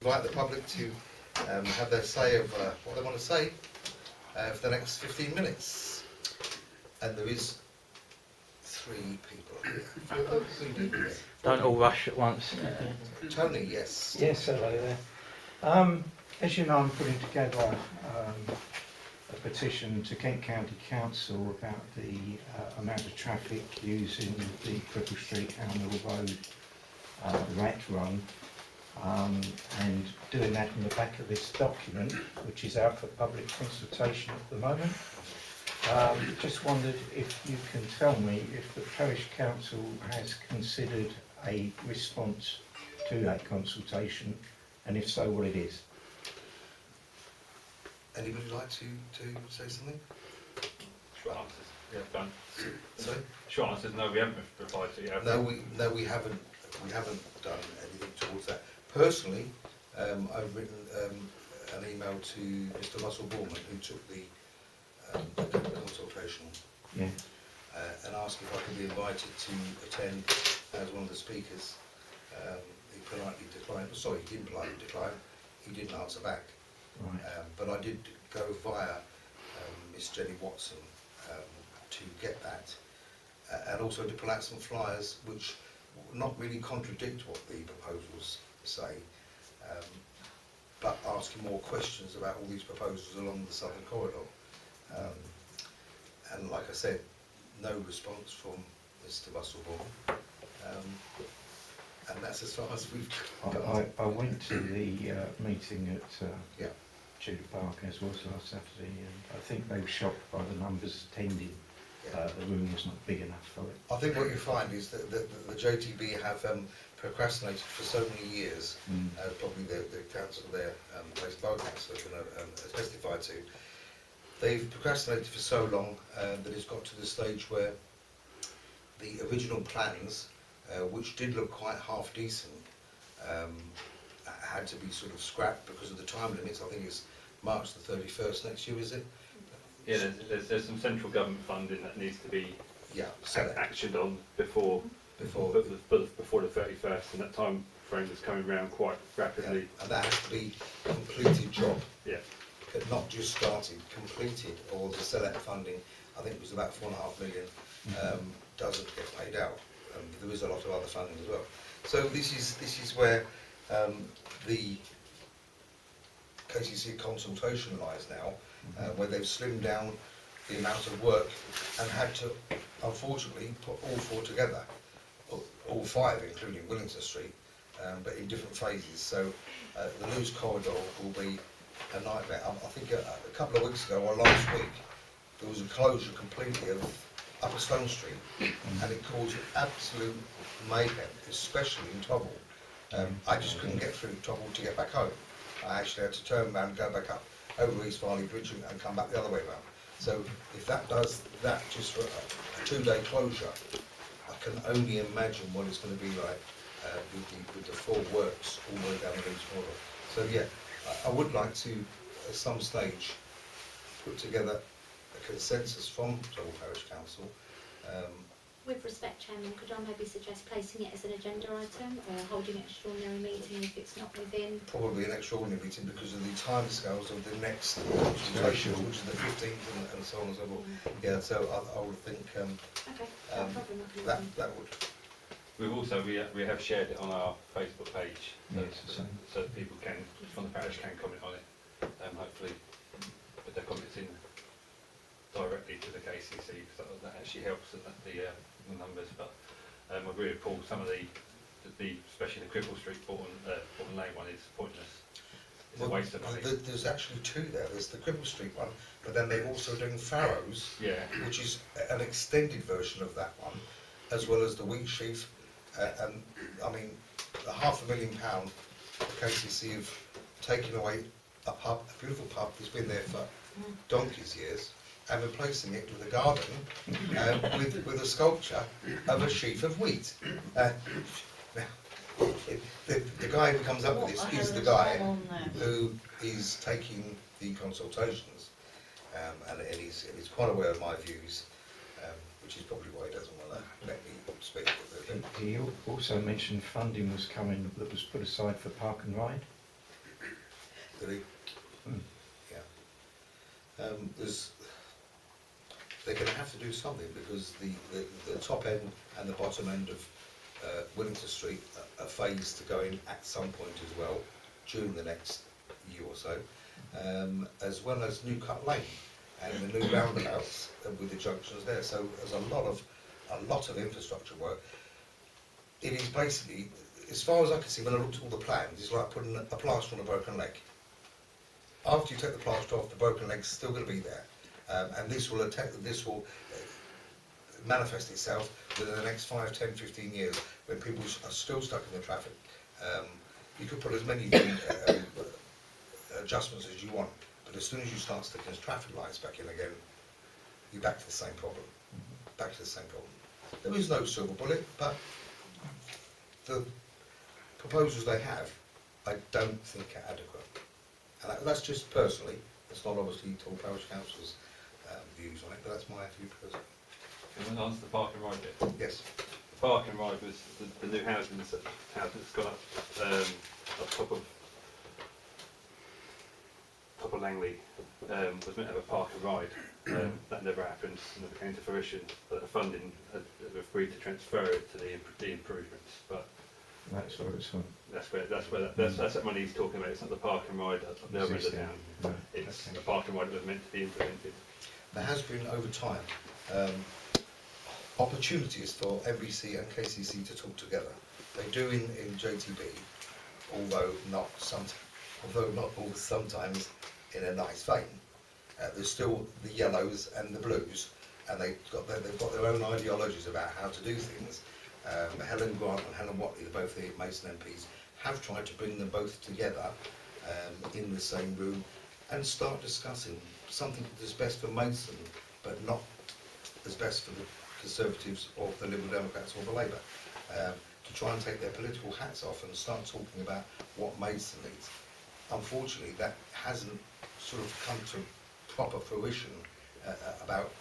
invite the public to have their say of what they want to say for the next 15 minutes. And there is 3 people here. 3 people here. Don't all rush at once. Tony, yes. Yes, hello there. As you know, I'm putting together a petition to Kent County Council about the amount of traffic using the Cripple Street, Almill Road rat run, and doing that in the back of this document, which is out for public consultation at the moment. Just wondered if you can tell me if the Parish Council has considered a response to that consultation, and if so, what it is. Anybody like to say something? Short answers. Yeah, done. Sorry? Short answers. No, we haven't replied to you. No, we haven't. We haven't done anything towards that. Personally, I've written an email to Mr. Russell Borman, who took the consultation, Yeah. and asked if I could be invited to attend as one of the speakers. He politely declined. Sorry, he didn't politely decline. He didn't answer back. Right. But I did go via Miss Jenny Watson to get that, and also to pull out some flyers which not really contradict what the proposals say, but asking more questions about all these proposals along the southern corridor. And like I said, no response from Mr. Russell Bourne, and that's as far as we've got. I went to the meeting at Yeah. Tudor Park, as was last Saturday, and I think they were shocked by the numbers attending. Yeah. The room was not big enough for it. I think what you find is that the JTB have procrastinated for so many years, as probably the council there, based Borough Council, can testify to. They've procrastinated for so long that it's got to the stage where the original plans, which did look quite half decent, had to be sort of scrapped because of the time limits. I think it's March the 31st next year, is it? Yeah, there's some central government funding that needs to be actioned on before the 31st, and that time frame is coming around quite rapidly. Yeah, and that has to be a completed job. Yeah. But not just started, completed, or the select funding, I think it was about 4.5 million, doesn't get paid out. There is a lot of other funding as well. So this is where the KCC consultation lies now, where they've slimmed down the amount of work and had to, unfortunately, put all 4 together, all 5, including Willington Street, but in different phases. So the loose corridor will be a nightmare. I think a couple of weeks ago, or last week, there was a closure completely of Upper Stone Street, and it caused absolute mayhem, especially in Tovil. I just couldn't get through Tovil to get back home. I actually had to turn around and go back up over East Farley Bridge and come back the other way around. So if that does that just for a 2-day closure, I can only imagine what it's going to be like with the 4 works all the way down the Leeds Corridor. So yeah, I would like to, at some stage, put together a consensus from Tovil Parish Council. With respect, Chairman, could I maybe suggest placing it as an agenda item or holding an extraordinary meeting if it's not within? Probably an extraordinary meeting because of the timescales of the next consultation, which is the 15th and so on and so forth. Yeah, so I would think Okay, no problem. that would. We've also we have shared it on our Facebook page, so that people from the parish can comment on it, and hopefully put their comments in directly to the KCC, because that actually helps the numbers. But I agree with Paul. Some of the especially the Cripple Street Bolton Lane one is pointless. It's a waste of money. There's actually 2 there. There's the Cripple Street one, but then they're also doing Farrows, which is an extended version of that one, as well as the Wheatsheaf. And I mean, £500,000 the KCC have taken away a beautiful pub that's been there for donkey's years, and replacing it with a garden with a sculpture of a sheaf of wheat. The guy who comes up with this is the guy who is taking the consultations, and he's quite aware of my views, which is probably why he doesn't want to let me speak. He also mentioned funding was coming that was put aside for Park and Ride. Did he? Mm. Yeah. They're going to have to do something because the top end and the bottom end of Willington Street are phased to go in at some point as well during the next year or so, as well as New Cut Lane and the new roundabouts with the junctions there. So there's a lot of infrastructure work. It is basically, as far as I can see, when I looked at all the plans, it's like putting a plaster on a broken leg. After you take the plaster off, the broken leg's still going to be there, and this will manifest itself within the next 5, 10, 15 years when people are still stuck in the traffic. You could put as many adjustments as you want, but as soon as you start sticking traffic lights back in again, you're back to the same problem. Back to the same problem. There is no silver bullet, but the proposals they have, I don't think are adequate. And that's just personally. It's not obviously Tovil Parish Council's views on it, but that's my view personally. Can I answer the park and ride bit? Yes. The park and ride was the new housing that's gone up top of Langley, was meant to have a park and ride. That never happened, never came to fruition, but the funding had agreed to transfer it to the improvements. But That's where it's from. that's that money he's talking about. It's not the park and ride up the other end of town. No. It's Okay. the park and ride that was meant to be implemented. There has been over time opportunities for MBC and KCC to talk together. They do in JTB, although not always sometimes in a nice vein. There's still the yellows and the blues, and they've got their own ideologies about how to do things. Helen Grant and Helen Watley, both the Mason MPs, have tried to bring them both together in the same room and start discussing something that's best for Mason, but not as best for the Conservatives or the Liberal Democrats or the Labour, to try and take their political hats off and start talking about what Mason needs. Unfortunately, that hasn't sort of come to proper fruition about